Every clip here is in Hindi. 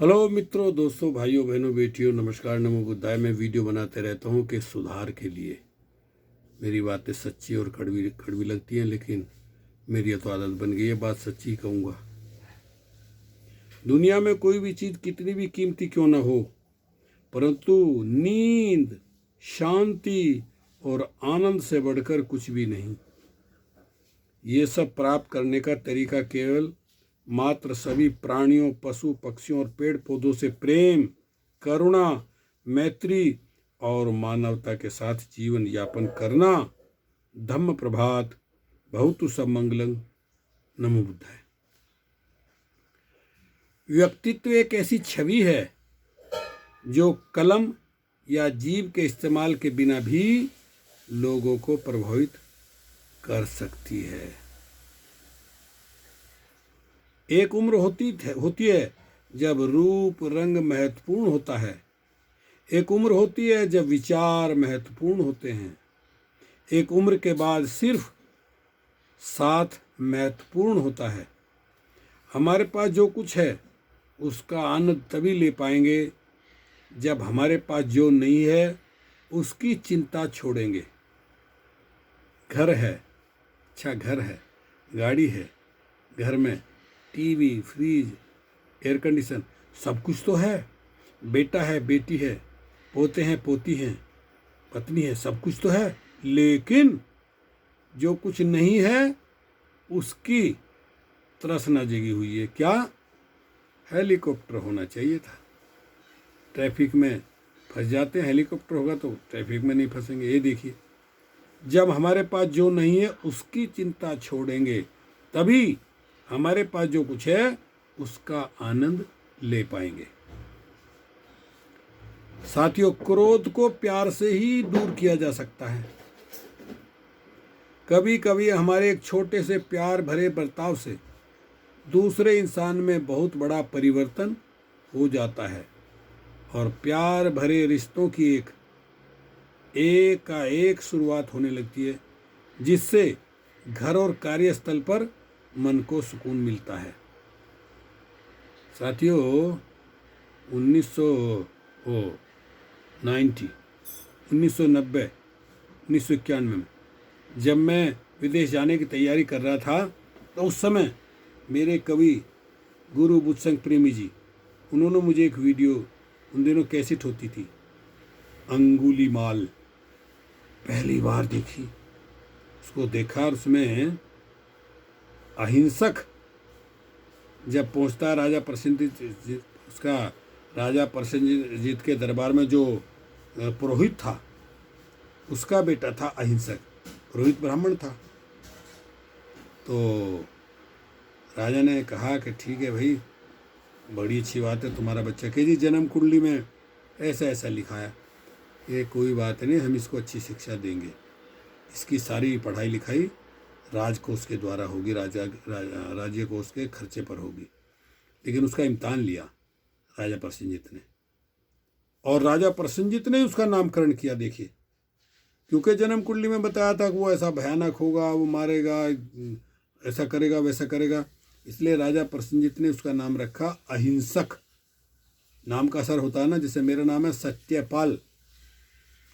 हेलो मित्रों, दोस्तों, भाइयों, बहनों, बेटियों, नमस्कार, नमो बुद्धाय। मैं वीडियो बनाते रहता हूँ कि सुधार के लिए। मेरी बातें सच्ची और कड़वी कड़वी लगती हैं, लेकिन मेरी तो आदत बन गई है, बात सच्ची कहूँगा। दुनिया में कोई भी चीज़ कितनी भी कीमती क्यों ना हो, परंतु नींद, शांति और आनंद से बढ़कर कुछ भी नहीं। ये सब प्राप्त करने का तरीका केवल मात्र सभी प्राणियों, पशु पक्षियों और पेड़ पौधों से प्रेम, करुणा, मैत्री और मानवता के साथ जीवन यापन करना। धम्म प्रभात, बहुतु सब मंगलम, नमो बुद्धाय। व्यक्तित्व एक ऐसी छवि है जो कलम या जीभ के इस्तेमाल के बिना भी लोगों को प्रभावित कर सकती है। एक उम्र होती है जब रूप रंग महत्वपूर्ण होता है। एक उम्र होती है जब विचार महत्वपूर्ण होते हैं। एक उम्र के बाद सिर्फ साथ महत्वपूर्ण होता है। हमारे पास जो कुछ है उसका आनंद तभी ले पाएंगे जब हमारे पास जो नहीं है उसकी चिंता छोड़ेंगे। घर है, अच्छा घर है, गाड़ी है, घर में टीवी, फ्रिज, एयर कंडीशन, सब कुछ तो है। बेटा है, बेटी है, पोते हैं, पोती हैं, पत्नी है, सब कुछ तो है। लेकिन जो कुछ नहीं है उसकी तृष्णा जगी हुई है। क्या? हेलीकॉप्टर होना चाहिए था। ट्रैफिक में फंस जाते हैं, हेलीकॉप्टर होगा तो ट्रैफिक में नहीं फंसेंगे। ये देखिए, जब हमारे पास जो नहीं है उसकी चिंता छोड़ेंगे तभी हमारे पास जो कुछ है उसका आनंद ले पाएंगे। साथियों, क्रोध को प्यार से ही दूर किया जा सकता है। कभी कभी हमारे एक छोटे से प्यार भरे बर्ताव से दूसरे इंसान में बहुत बड़ा परिवर्तन हो जाता है और प्यार भरे रिश्तों की एक शुरुआत होने लगती है, जिससे घर और कार्यस्थल पर मन को सुकून मिलता है। साथियों, 1990, 1990, 1991 में जब मैं विदेश जाने की तैयारी कर रहा था तो उस समय मेरे कवि गुरु बुद्धसंघ प्रेमी जी, उन्होंने मुझे एक वीडियो, उन दिनों कैसेट होती थी, अंगुलीमाल, पहली बार देखी। उसको देखा और उसमें अहिंसक जब पहुंचता है राजा प्रसेनजीत, उसका राजा प्रसेनजीत के दरबार में जो पुरोहित था उसका बेटा था अहिंसक। पुरोहित ब्राह्मण था। तो राजा ने कहा कि ठीक है भाई, बड़ी अच्छी बात है तुम्हारा बच्चा के जी जन्म कुंडली में ऐसा ऐसा लिखा है। ये कोई बात नहीं, हम इसको अच्छी शिक्षा देंगे। इसकी सारी पढ़ाई लिखाई राजकोष के द्वारा होगी, राज्य कोष के खर्चे पर होगी। लेकिन उसका इम्तहान लिया राजा प्रसेनजीत ने, और राजा प्रसेनजीत ने उसका नामकरण किया। देखिए, क्योंकि जन्म कुंडली में बताया था कि वो ऐसा भयानक होगा, वो मारेगा, ऐसा करेगा, वैसा करेगा, इसलिए राजा प्रसेनजीत ने उसका नाम रखा अहिंसक। नाम का असर होता है ना, जैसे मेरा नाम है सत्यपाल,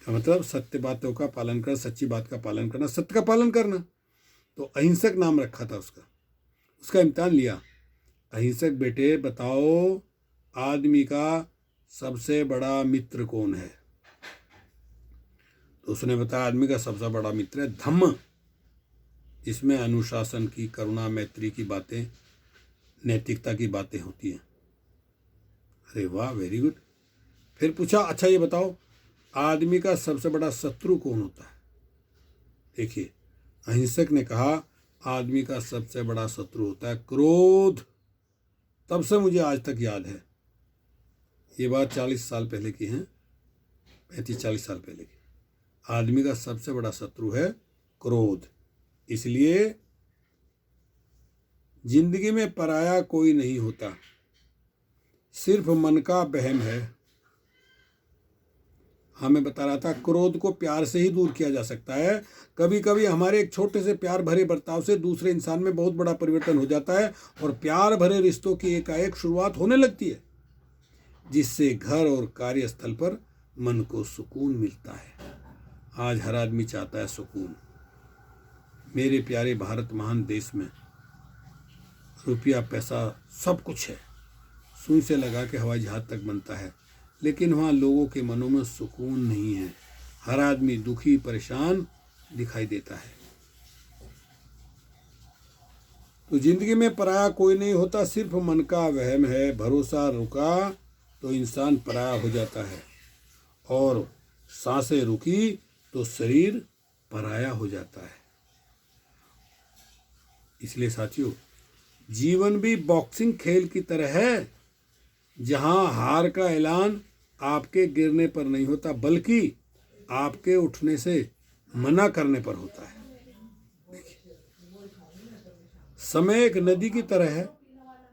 का मतलब सत्य बातों का पालन करना, सच्ची बात का पालन करना, सत्य का पालन करना। तो अहिंसक नाम रखा था उसका इम्तिहान लिया। अहिंसक बेटे बताओ, आदमी का सबसे बड़ा मित्र कौन है? तो उसने बताया आदमी का सबसे बड़ा मित्र है धम्म। इसमें अनुशासन की, करुणा, मैत्री की बातें, नैतिकता की बातें होती हैं। अरे वाह, वेरी गुड। फिर पूछा, अच्छा ये बताओ, आदमी का सबसे बड़ा शत्रु कौन होता है? देखिए, अहिंसक ने कहा आदमी का सबसे बड़ा शत्रु होता है क्रोध। तब से मुझे आज तक याद है, ये बात 40 साल पहले की है, 35-40 साल पहले की। आदमी का सबसे बड़ा शत्रु है क्रोध। इसलिए जिंदगी में पराया कोई नहीं होता, सिर्फ मन का वहम है। हमें बता रहा था क्रोध को प्यार से ही दूर किया जा सकता है। कभी कभी हमारे एक छोटे से प्यार भरे बर्ताव से दूसरे इंसान में बहुत बड़ा परिवर्तन हो जाता है और प्यार भरे रिश्तों की एकाएक शुरुआत होने लगती है। जिससे घर और कार्यस्थल पर मन को सुकून मिलता है। आज हर आदमी चाहता है सुकून। मेरे प्यारे भारत महान देश में रुपया पैसा सब कुछ है, सुई से लगा के हवाई जहाज तक बनता है, लेकिन वहाँ लोगों के मनों में सुकून नहीं है। हर आदमी दुखी परेशान दिखाई देता है। तो जिंदगी में पराया कोई नहीं होता, सिर्फ मन का वहम है। भरोसा रुका तो इंसान पराया हो जाता है, और सांसें रुकी तो शरीर पराया हो जाता है। इसलिए साथियों, जीवन भी बॉक्सिंग खेल की तरह है, जहां हार का ऐलान आपके गिरने पर नहीं होता, बल्कि आपके उठने से मना करने पर होता है। समय एक नदी की तरह है।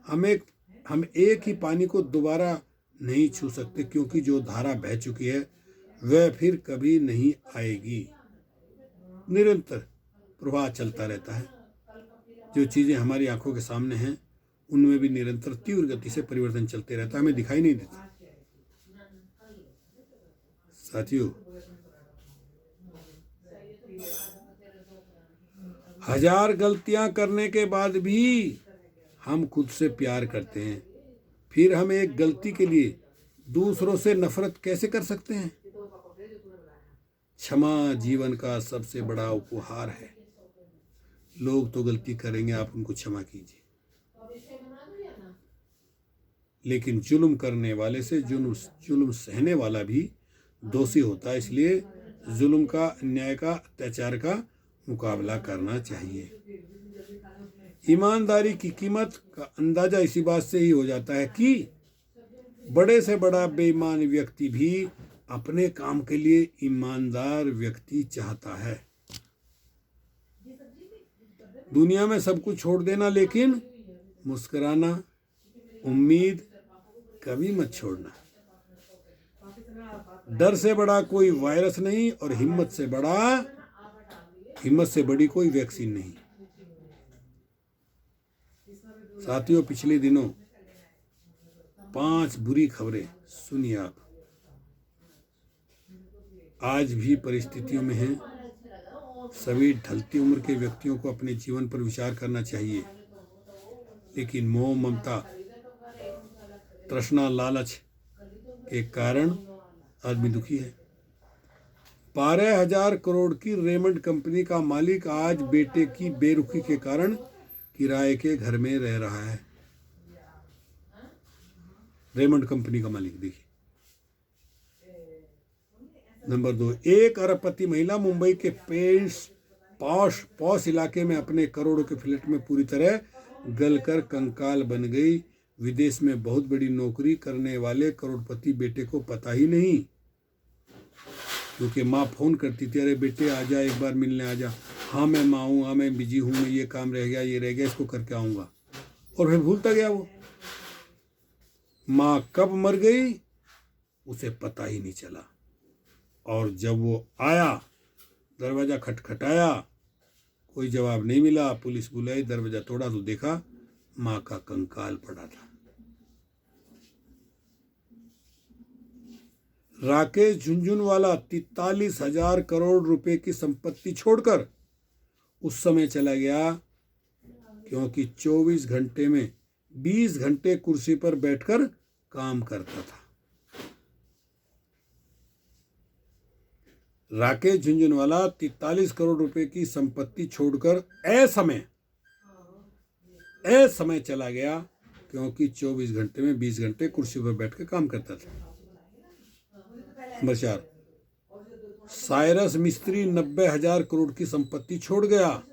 हम एक ही पानी को दोबारा नहीं छू सकते, क्योंकि जो धारा बह चुकी है वह फिर कभी नहीं आएगी। निरंतर प्रवाह चलता रहता है। जो चीजें हमारी आंखों के सामने हैं, उनमें भी निरंतर तीव्र गति से परिवर्तन चलते रहता है, हमें दिखाई नहीं देता। साथियों, हजार गलतियां करने के बाद भी हम खुद से प्यार करते हैं, फिर हम एक गलती के लिए दूसरों से नफरत कैसे कर सकते हैं? क्षमा जीवन का सबसे बड़ा उपहार है। लोग तो गलती करेंगे, आप उनको क्षमा कीजिए, लेकिन जुल्म करने वाले से जुल्म सहने वाला भी दोषी होता है। इसलिए जुल्म का, अन्याय का, अत्याचार का मुकाबला करना चाहिए। ईमानदारी की कीमत का अंदाजा इसी बात से ही हो जाता है कि बड़े से बड़ा बेईमान व्यक्ति भी अपने काम के लिए ईमानदार व्यक्ति चाहता है। दुनिया में सब कुछ छोड़ देना, लेकिन मुस्कुराना, उम्मीद कभी मत छोड़ना। डर से बड़ा कोई वायरस नहीं, और हिम्मत से बड़ी कोई वैक्सीन नहीं। साथियों, पिछले दिनों 5 बुरी खबरें सुनिए आप। आज भी परिस्थितियों में हैं। सभी ढलती उम्र के व्यक्तियों को अपने जीवन पर विचार करना चाहिए, लेकिन मोह, ममता, तृष्णा, लालच के कारण आदमी दुखी है। 12,000 करोड़ की रेमंड कंपनी का मालिक आज बेटे की बेरुखी के कारण किराए के घर में रह रहा है। रेमंड कंपनी का मालिक देखिए। नंबर 2, 1 अरबपति महिला मुंबई के पॉश इलाके में अपने करोड़ों के फ्लैट में पूरी तरह गलकर कंकाल बन गई। विदेश में बहुत बड़ी नौकरी करने वाले करोड़पति बेटे को पता ही नहीं, क्योंकि माँ फोन करती थी, अरे बेटे आ जा, एक बार मिलने आ जा। हाँ मैं माँ हूँ, हाँ मैं बिजी हूँ, मैं ये काम रह गया, ये रह गया, इसको करके आऊँगा, और फिर भूलता गया। वो माँ कब मर गई उसे पता ही नहीं चला, और जब वो आया, दरवाज़ा खटखटाया, कोई जवाब नहीं मिला। पुलिस बुलाई, दरवाज़ा तोड़ा तो देखा माँ का कंकाल पड़ा था। राकेश झुनझुनवाला 43,000 करोड़ रुपए की संपत्ति छोड़कर उस समय चला गया क्योंकि 24 घंटे में 20 घंटे कुर्सी पर बैठकर काम करता था। राकेश झुनझुनवाला 43 करोड़ रुपए की संपत्ति छोड़कर असमय चला गया क्योंकि 24 घंटे में 20 घंटे कुर्सी पर बैठकर काम करता था। नंबर 4, साइरस मिस्त्री 90,000 करोड़ की संपत्ति छोड़ गया।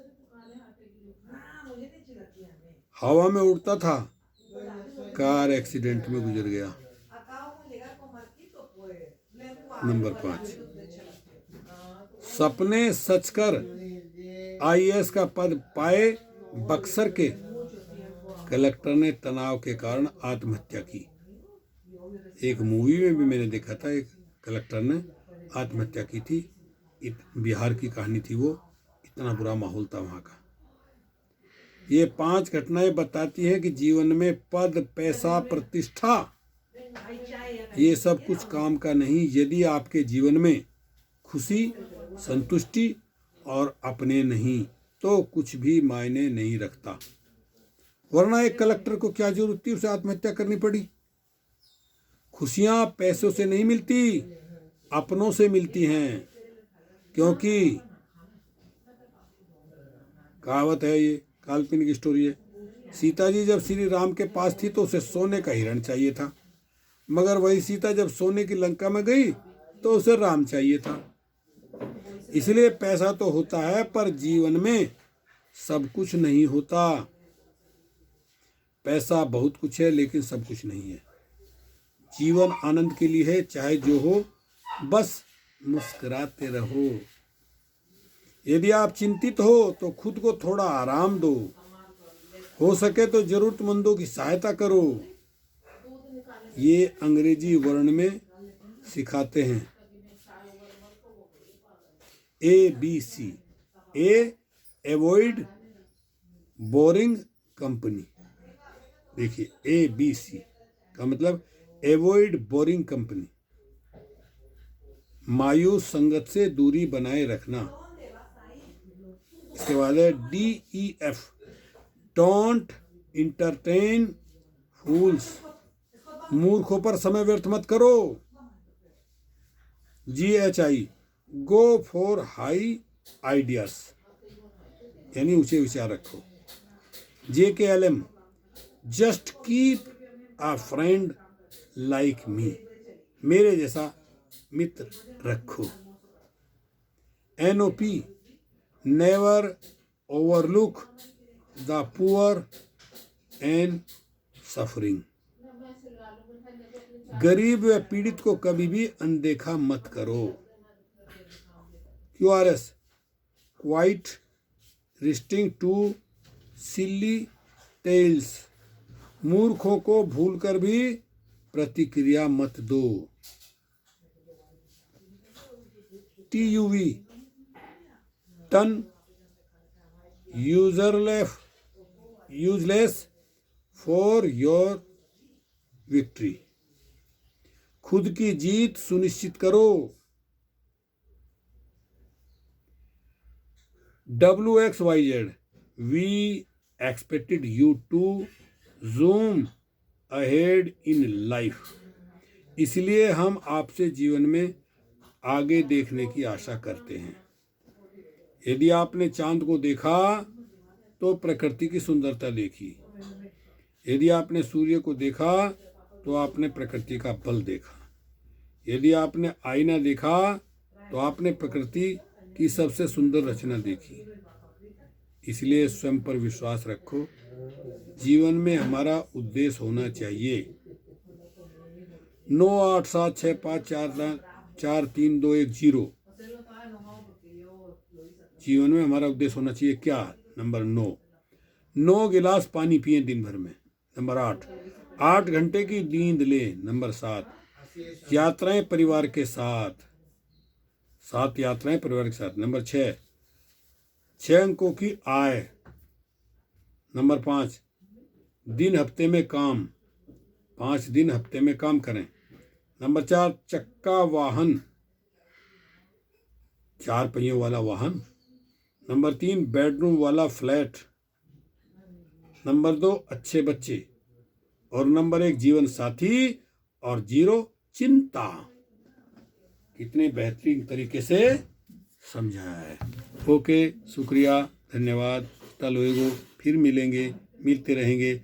हवा में उड़ता था, कार एक्सीडेंट में गुजर गया। नंबर 5, सपने सच कर IAS का पद पाए बक्सर के कलेक्टर ने तनाव के कारण आत्महत्या की। एक मूवी में भी मैंने देखा था, एक कलेक्टर ने आत्महत्या की थी। बिहार की कहानी थी वो, इतना बुरा माहौल था वहाँ का। ये 5 घटनाएं बताती हैं कि जीवन में पद, पैसा, प्रतिष्ठा ये सब कुछ काम का नहीं यदि आपके जीवन में खुशी, संतुष्टि और अपने नहीं तो कुछ भी मायने नहीं रखता। वरना एक कलेक्टर को क्या जरूरत थी, उसे आत्महत्या करनी पड़ी। खुशियां पैसों से नहीं मिलती, अपनों से मिलती हैं। क्योंकि कहावत है, ये काल्पनिक स्टोरी है। सीता जी जब श्री राम के पास थी तो उसे सोने का हिरण चाहिए था, मगर वही सीता जब सोने की लंका में गई तो उसे राम चाहिए था। इसलिए पैसा तो होता है पर जीवन में सब कुछ नहीं होता। पैसा बहुत कुछ है लेकिन सब कुछ नहीं है। जीवन आनंद के लिए है, चाहे जो हो, बस मुस्कुराते रहो। यदि आप चिंतित हो तो खुद को थोड़ा आराम दो। हो सके तो जरूरतमंदों की सहायता करो। ये अंग्रेजी वर्ण में सिखाते हैं ABC। ए, एवॉइड बोरिंग कंपनी। देखिए ABC का मतलब एवॉइड बोरिंग कंपनी, मायूस संगत से दूरी बनाए रखना। इसके बाद है DEF, डोंट इंटरटेन फूल्स, मूर्खों पर समय व्यर्थ मत करो। GHI, go for high ideas, यानी ऊंचे विचार रखो। JKLM, just keep a friend like me, मेरे जैसा मित्र रखो। NOP, never overlook the poor and suffering, गरीब व पीड़ित को कभी भी अनदेखा मत करो। QRS, quit reacting to silly tales, मूर्खों को भूलकर भी प्रतिक्रिया मत दो। TUV, turn useless for your victory, खुद की जीत सुनिश्चित करो। WXYZ, we expected you to zoom ahead in life, इसलिए हम आपसे जीवन में आगे देखने की आशा करते हैं। यदि आपने चांद को देखा तो प्रकृति की सुंदरता देखी, यदि आपने सूर्य को देखा तो आपने प्रकृति का बल देखा, यदि आपने आईना देखा तो आपने प्रकृति की सबसे सुंदर रचना देखी। इसलिए स्वयं पर विश्वास रखो। जीवन में हमारा उद्देश्य होना चाहिए। 9876544321 जीवन में हमारा उद्देश्य होना चाहिए क्या? नंबर 9 गिलास पानी पिए दिन भर में। नंबर 8 घंटे की नींद ले। नंबर 7 यात्राएं परिवार के साथ, 7 यात्राएं परिवार के साथ। नंबर 6 अंकों की आय। नंबर 5 दिन हफ्ते में काम, 5 दिन हफ्ते में काम करें। नंबर 4 चक्का वाहन, 4 पहियों वाला वाहन। नंबर 3 बेडरूम वाला फ्लैट। नंबर 2 अच्छे बच्चे। और नंबर 1 जीवन साथी। और 0 चिंता। कितने बेहतरीन तरीके से समझाया है। ओके, शुक्रिया, धन्यवाद। तलवेगो, फिर मिलेंगे, मिलते रहेंगे।